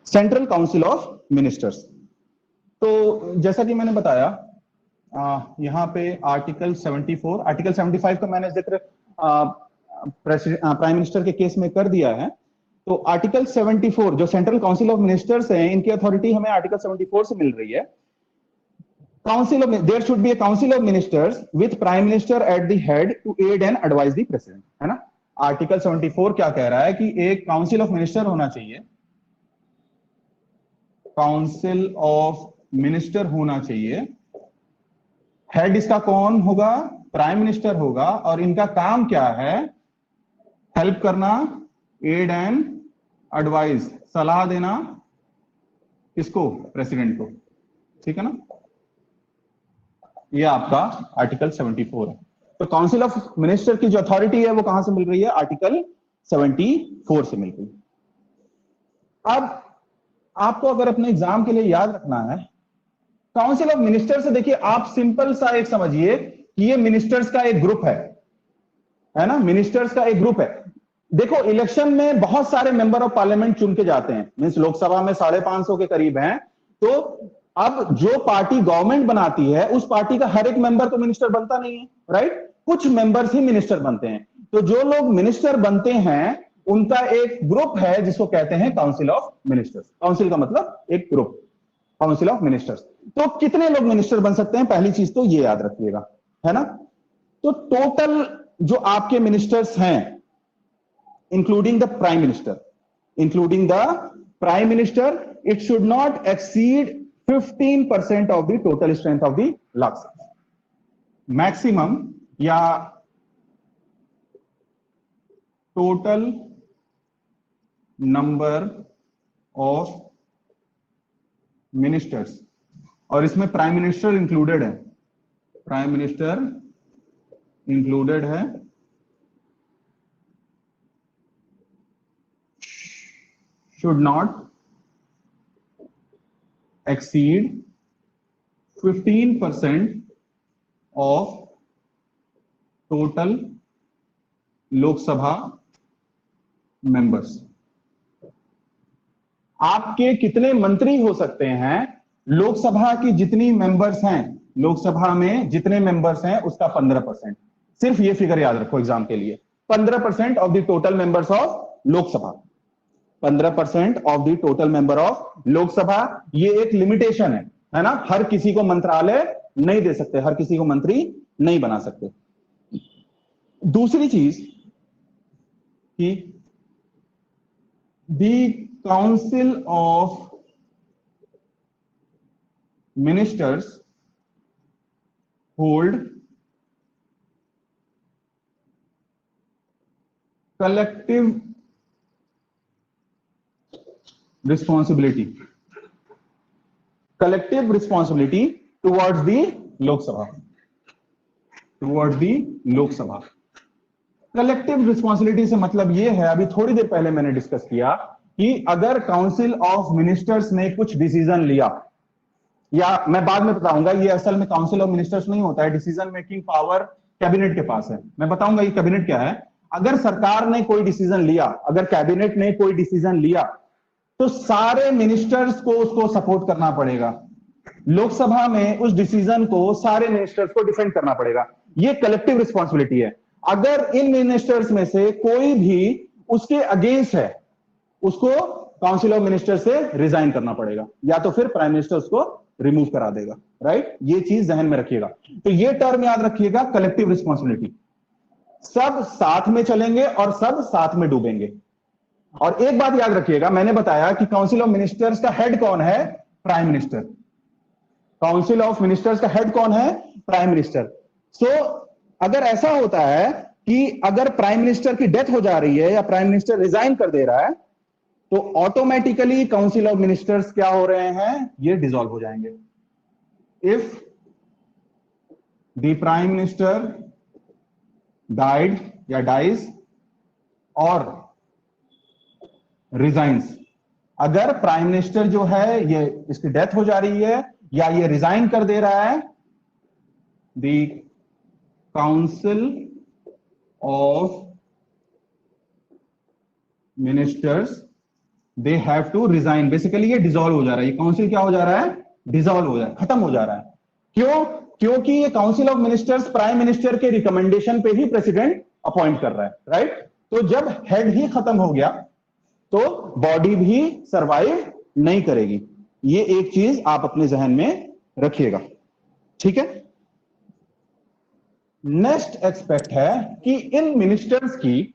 Central council of ministers. तो जैसा कि मैंने बताया यहाँ पे आर्टिकल 74, आर्टिकल 75 का मैंने जिक्र प्राइम मिनिस्टर के केस में कर दिया है। तो आर्टिकल 74 जो सेंट्रल काउंसिल ऑफ मिनिस्टर्स हैं, इनकी अथॉरिटी हमें आर्टिकल 74 से मिल रही है। Council of, there should be a council of ministers with prime minister at the head to aid and advise the president, है ना। आर्टिकल 74 क्या कह रहा है कि एक काउंसिल ऑफ मिनिस्टर होना चाहिए, काउंसिल ऑफ मिनिस्टर होना चाहिए। हेड इसका कौन होगा? प्राइम मिनिस्टर होगा। और इनका काम क्या है? हेल्प करना, एड एंड एडवाइस, सलाह देना किसको? प्रेसिडेंट को, ठीक है ना। ये आपका आर्टिकल 74 है। तो काउंसिल ऑफ मिनिस्टर की जो अथॉरिटी है वो कहां से मिल रही है? आर्टिकल 74 से मिल रही है। अब आपको अगर अपने एग्जाम के लिए याद रखना है काउंसिल ऑफ मिनिस्टर से, देखिए आप सिंपल सा एक समझिए कि ये मिनिस्टर्स का एक ग्रुप है ना, मिनिस्टर्स का एक ग्रुप है। देखो इलेक्शन में बहुत सारे मेंबर ऑफ पार्लियामेंट चुन के जाते हैं, मींस लोकसभा में 550 के करीब हैं। तो अब जो पार्टी गवर्नमेंट बनाती है उस पार्टी का हर एक मेंबर तो मिनिस्टर बनता नहीं है, राइट। कुछ मेंबर्स ही मिनिस्टर बनते हैं। तो जो लोग मिनिस्टर बनते हैं उनका एक ग्रुप है जिसको कहते हैं काउंसिल ऑफ मिनिस्टर्स। काउंसिल का मतलब एक ग्रुप, काउंसिल ऑफ मिनिस्टर्स। तो कितने लोग मिनिस्टर बन सकते हैं? पहली चीज तो ये याद रखिएगा, है ना। तो टोटल जो आपके मिनिस्टर्स हैं including the prime minister, it should not exceed 15% of the total strength of the Lok Sabha. Maximum या टोटल नंबर ऑफ मिनिस्टर्स, और इसमें प्राइम मिनिस्टर इंक्लूडेड है, प्राइम मिनिस्टर इंक्लूडेड है, should not exceed 15% of total Lok Sabha members. आपके कितने मंत्री हो सकते हैं? लोकसभा की जितनी मेंबर्स हैं, लोकसभा में जितने मेंबर्स हैं उसका 15%। सिर्फ ये फिगर याद रखो एग्जाम के लिए, 15% of the total members of Lok Sabha, 15% of the total member of Lok Sabha. ये एक लिमिटेशन है ना। हर किसी को मंत्रालय नहीं दे सकते, हर किसी को मंत्री नहीं बना सकते। दूसरी चीज कि the council of ministers hold collective responsibility towards the Lok Sabha. Collective responsibility से मतलब यह है, अभी थोड़ी देर पहले मैंने डिस्कस किया कि अगर काउंसिल ऑफ मिनिस्टर्स ने कुछ डिसीजन लिया, या मैं बाद में बताऊंगा ये असल में काउंसिल ऑफ मिनिस्टर्स नहीं होता है, डिसीजन मेकिंग पावर कैबिनेट के पास है। मैं बताऊंगा ये कैबिनेट क्या है। अगर सरकार ने कोई डिसीजन लिया, अगर कैबिनेट ने कोई डिसीजन लिया, तो सारे मिनिस्टर्स को उसको सपोर्ट करना पड़ेगा। लोकसभा में उस डिसीजन को सारे मिनिस्टर्स को डिफेंड करना पड़ेगा। ये कलेक्टिव रिस्पॉन्सिबिलिटी है। अगर इन मिनिस्टर्स में से कोई भी उसके अगेंस्ट है, उसको काउंसिल ऑफ मिनिस्टर से रिजाइन करना पड़ेगा, या तो फिर प्राइम मिनिस्टर उसको रिमूव करा देगा, राइट। ये चीज जहन में रखिएगा। तो ये टर्म याद रखिएगा, कलेक्टिव रिस्पॉन्सिबिलिटी। सब साथ में चलेंगे और सब साथ में डूबेंगे। और एक बात याद रखिएगा, मैंने बताया कि काउंसिल ऑफ मिनिस्टर्स का हेड कौन है? Prime minister. Council of ministers का हेड कौन है? Prime minister. सो अगर ऐसा होता है कि अगर प्राइम मिनिस्टर की डेथ हो जा रही है या प्राइम मिनिस्टर रिजाइन कर दे रहा है, तो ऑटोमेटिकली काउंसिल ऑफ मिनिस्टर्स क्या हो रहे हैं? ये डिसॉल्व हो जाएंगे। If the prime minister died या डाइज और रिजाइंस, अगर प्राइम मिनिस्टर जो है ये इसकी डेथ हो जा रही है या ये रिजाइन कर दे रहा है, the council of ministers they have to resign. Basically ये डिसॉल्व हो जा रहा है, ये काउंसिल क्या हो जा रहा है, डिसॉल्व हो जा रहा है, खत्म हो जा रहा है। क्यों? क्योंकि ये council of ministers prime minister के रिकमेंडेशन पे ही प्रेसिडेंट अपॉइंट कर रहा है, राइट। तो जब हेड ही खत्म हो गया तो बॉडी भी सरवाइव नहीं करेगी। ये एक चीज आप अपने जहन में रखिएगा, ठीक है। नेक्स्ट एक्सपेक्ट है कि इन मिनिस्टर्स की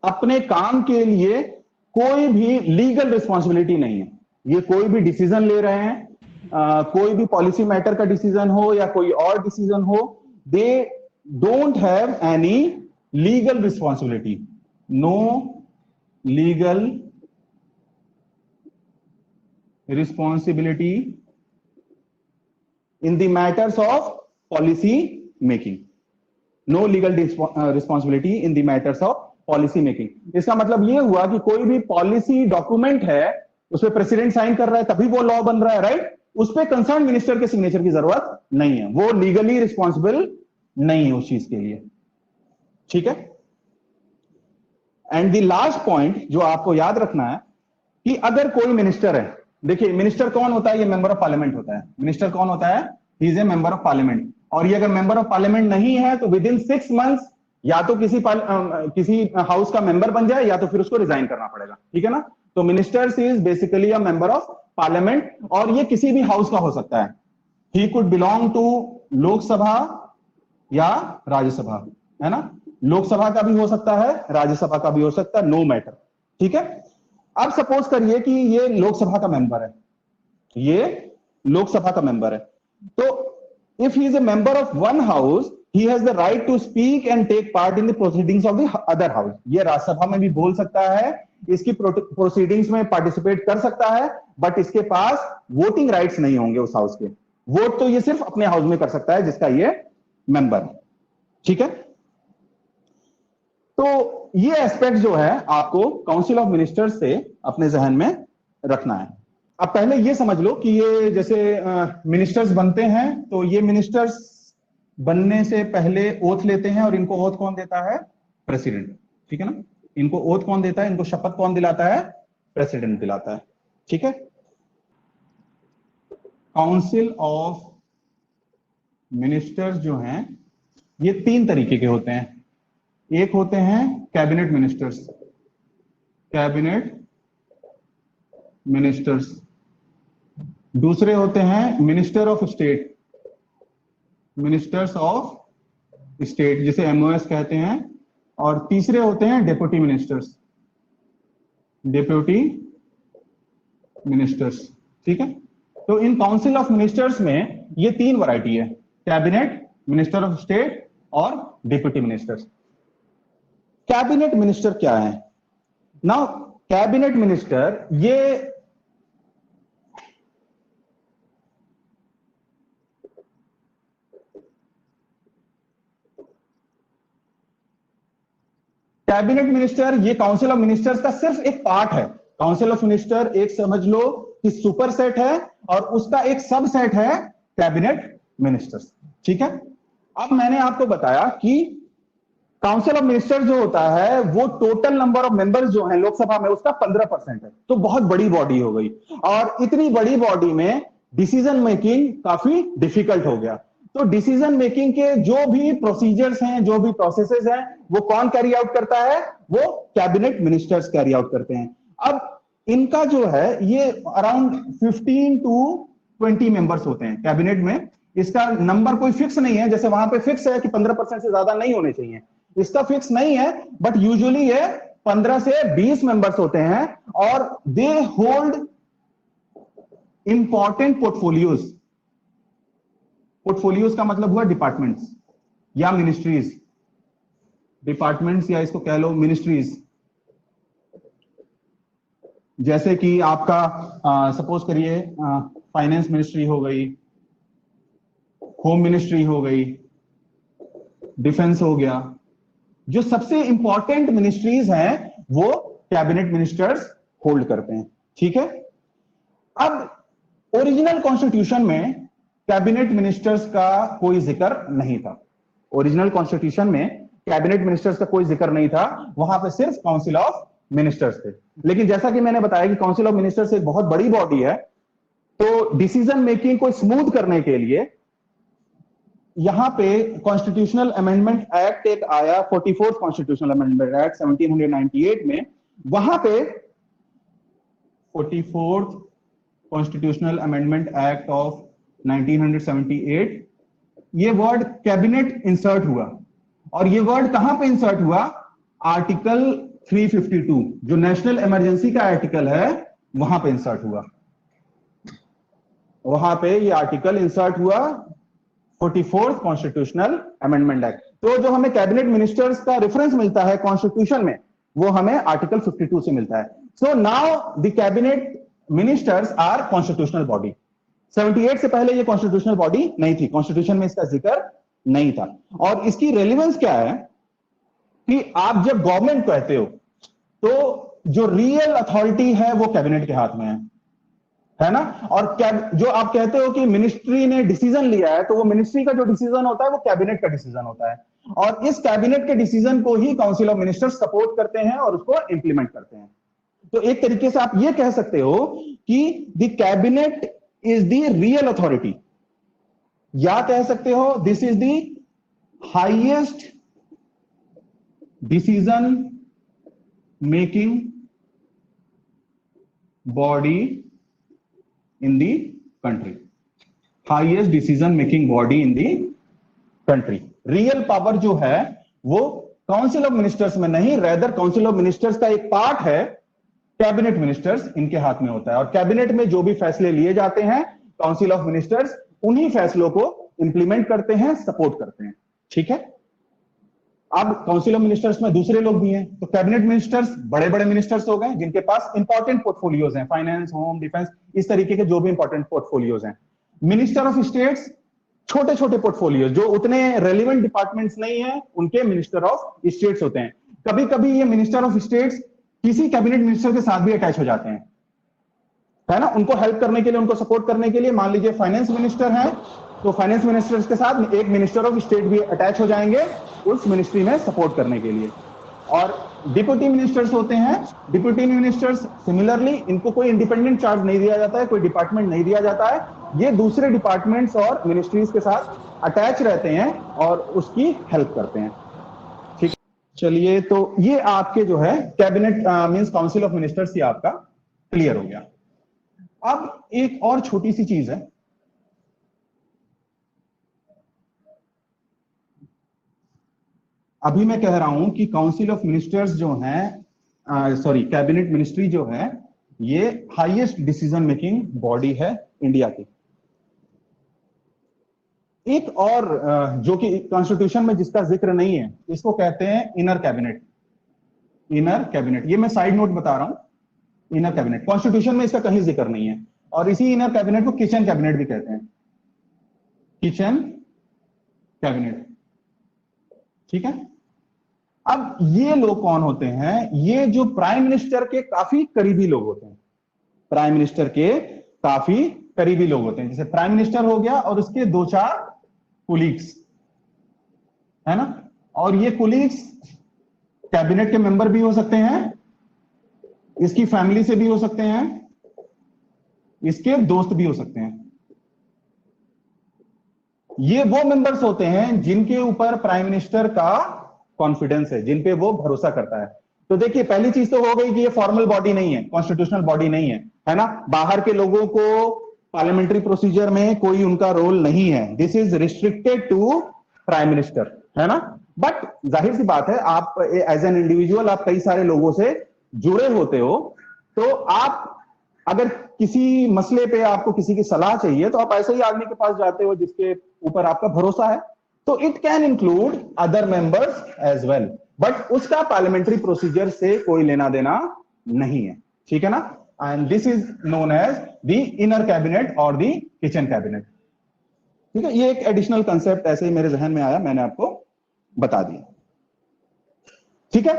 अपने काम के लिए कोई भी लीगल रिस्पॉन्सिबिलिटी नहीं है। ये कोई भी डिसीजन ले रहे हैं, कोई भी पॉलिसी मैटर का डिसीजन हो या कोई और डिसीजन हो, they don't have any legal responsibility, no legal responsibility in the matters of policy making, no legal responsibility in the matters of policy making। इसका मतलब ये हुआ कि कोई भी पॉलिसी डॉक्यूमेंट है उसपे प्रेसिडेंट साइन कर रहा है तभी वो लॉ बन रहा है, राइट। उस पे कंसर्न मिनिस्टर के सिग्नेचर की जरूरत नहीं है, वो लीगली रिस्पॉन्सिबल नहीं है उस चीज के लिए, ठीक है। एंड द लास्ट पॉइंट जो आपको याद रखना है कि अगर कोई मिनिस्टर है, देखिए मिनिस्टर कौन होता है, ये मेंबर ऑफ पार्लियामेंट होता है। मिनिस्टर कौन होता है, ही is a member of parliament. और ये अगर मेंबर ऑफ पार्लियामेंट नहीं है तो विद इन 6 मंथ्स या तो किसी हाउस का मेंबर बन जाए या तो फिर उसको रिजाइन करना पड़ेगा, ठीक है ना। तो ministers is basically a member of parliament, और ये किसी भी हाउस का हो सकता है। He could belong to Lok Sabha या राज्यसभा, है ना। लोकसभा का भी हो सकता है, राज्यसभा का भी हो सकता है, नो मैटर, ठीक है। अब सपोज करिए कि ये लोकसभा का मेंबर है, ये लोकसभा का मेंबर है, तो if he is a member of one house he has the right to speak and take part in the proceedings of the other house. ये राज्यसभा में भी बोल सकता है, इसकी प्रोसीडिंग्स में पार्टिसिपेट कर सकता है, बट इसके पास वोटिंग राइट्स नहीं होंगे उस हाउस के। वोट तो ये सिर्फ अपने हाउस में कर सकता है जिसका ये मेंबर है, ठीक है। तो ये एस्पेक्ट जो है आपको काउंसिल ऑफ मिनिस्टर्स से अपने जहन में रखना है। अब पहले ये समझ लो कि ये जैसे मिनिस्टर्स बनते हैं तो ये मिनिस्टर्स बनने से पहले ओथ लेते हैं, और इनको ओथ कौन देता है, प्रेसिडेंट, ठीक है ना। इनको ओथ कौन देता है, इनको शपथ कौन दिलाता है, प्रेसिडेंट दिलाता है, ठीक है। काउंसिल ऑफ मिनिस्टर्स जो हैं ये 3 तरीके के होते हैं। एक होते हैं कैबिनेट मिनिस्टर्स, कैबिनेट मिनिस्टर्स। दूसरे होते हैं minister of state, ministers of state जिसे एमओएस कहते हैं। और तीसरे होते हैं डेप्यूटी मिनिस्टर्स, डेप्यूटी मिनिस्टर्स, ठीक है। तो इन काउंसिल ऑफ मिनिस्टर्स में ये 3 वैरायटी है, कैबिनेट, मिनिस्टर ऑफ स्टेट और डेप्यूटी मिनिस्टर्स। कैबिनेट मिनिस्टर क्या है? नाउ कैबिनेट मिनिस्टर ये कैबिनेट मिनिस्टर ये काउंसिल ऑफ मिनिस्टर्स का सिर्फ एक पार्ट है। काउंसिल ऑफ मिनिस्टर एक समझ लो कि सुपर सेट है और उसका एक सब सेट है कैबिनेट मिनिस्टर्स, ठीक है। अब मैंने आपको बताया कि काउंसिल ऑफ मिनिस्टर्स जो होता है वो टोटल नंबर ऑफ मेंबर्स जो हैं लोकसभा में उसका 15% है, तो बहुत बड़ी बॉडी हो गई। और इतनी बड़ी बॉडी में डिसीजन मेकिंग काफी डिफिकल्ट हो गया। तो डिसीजन मेकिंग के जो भी प्रोसीजर्स हैं, जो भी प्रोसेसेस हैं, वो कौन कैरी आउट करता है? वो कैबिनेट मिनिस्टर्स कैरी आउट करते हैं। अब इनका जो है ये अराउंड 15 to 20 मेंबर्स होते हैं कैबिनेट में। इसका नंबर कोई फिक्स नहीं है, जैसे वहां पे फिक्स है कि 15% से ज्यादा नहीं होने चाहिए, इसका फिक्स नहीं है, बट यूजुअली ये 15 से 20 मेंबर्स होते हैं और they hold important portfolios. Portfolios का मतलब हुआ डिपार्टमेंट्स या मिनिस्ट्रीज, डिपार्टमेंट्स या इसको कह लो मिनिस्ट्रीज। जैसे कि आपका सपोज करिए फाइनेंस मिनिस्ट्री हो गई, होम मिनिस्ट्री हो गई, डिफेंस हो गया। जो सबसे इंपॉर्टेंट मिनिस्ट्रीज हैं वो कैबिनेट मिनिस्टर्स होल्ड करते हैं, ठीक है। अब ओरिजिनल कॉन्स्टिट्यूशन में कैबिनेट मिनिस्टर्स का कोई जिक्र नहीं था। ओरिजिनल कॉन्स्टिट्यूशन में कैबिनेट मिनिस्टर्स का कोई जिक्र नहीं था, वहां पे सिर्फ काउंसिल ऑफ मिनिस्टर्स थे। लेकिन जैसा कि मैंने बताया कि काउंसिल ऑफ मिनिस्टर्स एक बहुत बड़ी बॉडी है, तो डिसीजन मेकिंग को स्मूथ करने के लिए यहां पे कॉन्स्टिट्यूशनल अमेंडमेंट एक्ट एक आया, 44th कॉन्स्टिट्यूशनल अमेंडमेंट एक्ट 1798 में। वहां पे 44th constitutional amendment act of 1978 ये वर्ड कैबिनेट इंसर्ट हुआ। और ये वर्ड कहां पे इंसर्ट हुआ? आर्टिकल 352 जो नेशनल इमरजेंसी का आर्टिकल है वहां पे इंसर्ट हुआ। वहां पे ये आर्टिकल इंसर्ट हुआ 44th कॉन्स्टिट्यूशनल अमेंडमेंट एक्ट। तो जो हमें कैबिनेट मिनिस्टर्स का रेफरेंस मिलता है कॉन्स्टिट्यूशन में, वो हमें आर्टिकल 52 से मिलता है। So now the cabinet ministers are constitutional body. 78 से पहले ये कॉन्स्टिट्यूशनल बॉडी नहीं थी, कॉन्स्टिट्यूशन में इसका जिक्र नहीं था। और इसकी रेलिवेंस क्या है कि आप जब गवर्नमेंट कहते हो तो जो रियल अथॉरिटी है वो कैबिनेट के हाथ में है ना। और जो आप कहते हो कि मिनिस्ट्री ने डिसीजन लिया है, तो वो मिनिस्ट्री का जो डिसीजन होता है वो कैबिनेट का डिसीजन होता है। और इस कैबिनेट के डिसीजन को ही काउंसिल ऑफ मिनिस्टर्स सपोर्ट करते हैं और उसको इंप्लीमेंट करते हैं। तो एक तरीके से आप ये कह सकते हो कि the cabinet is the real authority, या कह सकते हो this is the highest decision making body in the country. Highest decision making body in the country. Real power जो है वो काउंसिल ऑफ मिनिस्टर्स में नहीं, रेदर काउंसिल ऑफ मिनिस्टर्स का एक पार्ट है कैबिनेट मिनिस्टर्स, इनके हाथ में होता है। और कैबिनेट में जो भी फैसले लिए जाते हैं काउंसिल ऑफ मिनिस्टर्स उन्हीं फैसलों को इंप्लीमेंट करते हैं, सपोर्ट करते हैं। ठीक है। अब काउंसिल ऑफ मिनिस्टर्स में दूसरे लोग भी हैं, तो कैबिनेट मिनिस्टर्स बड़े बड़े मिनिस्टर्स हो गए जिनके पास इंपॉर्टेंट पोर्टफोलियोज हैं, फाइनेंस, होम, डिफेंस, इस तरीके के जो भी इंपॉर्टेंट पोर्टफोलियोज हैं। मिनिस्टर ऑफ स्टेट्स छोटे छोटे पोर्टफोलियोज जो उतने रेलिवेंट डिपार्टमेंट्स नहीं है, उनके मिनिस्टर ऑफ स्टेट्स होते हैं। कभी कभी ये मिनिस्टर ऑफ स्टेट्स किसी कैबिनेट मिनिस्टर के साथ भी अटैच हो जाते हैं, है ना, उनको हेल्प करने के लिए, उनको सपोर्ट करने के लिए। मान लीजिए फाइनेंस मिनिस्टर है, तो फाइनेंस मिनिस्टर्स के साथ एक मिनिस्टर ऑफ स्टेट भी अटैच हो जाएंगे उस मिनिस्ट्री में सपोर्ट करने के लिए। और डिप्यूटी मिनिस्टर्स होते हैं, डिप्यूटी मिनिस्टर्स सिमिलरली इनको कोई इंडिपेंडेंट चार्ज नहीं दिया जाता है, कोई डिपार्टमेंट नहीं दिया जाता है, ये दूसरे डिपार्टमेंट्स और मिनिस्ट्रीज के साथ अटैच रहते हैं और उसकी हेल्प करते हैं। ठीक, चलिए, तो ये आपके जो है cabinet means council of ministers, ये आपका क्लियर हो गया। अब एक और छोटी सी चीज है, अभी मैं कह रहा हूं कि काउंसिल ऑफ मिनिस्टर्स जो हैं, सॉरी कैबिनेट मिनिस्ट्री जो है, ये हाईएस्ट डिसीजन मेकिंग बॉडी है इंडिया की। एक और जो कि कॉन्स्टिट्यूशन में जिसका जिक्र नहीं है, इसको कहते हैं इनर कैबिनेट। इनर कैबिनेट, ये मैं साइड नोट बता रहा हूं। इनर कैबिनेट कॉन्स्टिट्यूशन में इसका कहीं जिक्र नहीं है। और इसी इनर कैबिनेट को किचन कैबिनेट भी कहते हैं, किचन कैबिनेट। ठीक है। अब ये लोग कौन होते हैं? ये जो प्राइम मिनिस्टर के काफी करीबी लोग होते हैं, प्राइम मिनिस्टर के काफी करीबी लोग होते हैं। जैसे प्राइम मिनिस्टर हो गया और उसके 2-4 कुलीग्स, है ना। और ये कुलीग्स कैबिनेट के मेंबर भी हो सकते हैं, इसकी फैमिली से भी हो सकते हैं, इसके दोस्त भी हो सकते हैं। ये वो मेंबर्स होते हैं जिनके ऊपर प्राइम मिनिस्टर का कॉन्फिडेंस है, जिन पे वो भरोसा करता है। तो देखिए, पहली चीज तो हो गई कि ये फॉर्मल बॉडी नहीं है, कॉन्स्टिट्यूशनल बॉडी नहीं है ना। बाहर के लोगों को पार्लियामेंट्री प्रोसीजर में कोई उनका रोल नहीं है। This is restricted to prime minister, है ना। बट जाहिर सी बात है, आप एज एन इंडिविजुअल आप कई सारे लोगों से जुड़े होते हो, तो आप अगर किसी मसले पे आपको किसी की सलाह चाहिए तो आप ऐसे ही आदमी के पास जाते हो जिसके ऊपर आपका भरोसा है। तो it can include other members as well, but उसका पार्लियामेंट्री प्रोसीजर से कोई लेना देना नहीं है। ठीक है ना। And this is known as the inner cabinet और द किचन कैबिनेट। ठीक है। ये एक एडिशनल कंसेप्ट ऐसे ही मेरे जहन में आया, मैंने आपको बता दिया। ठीक है।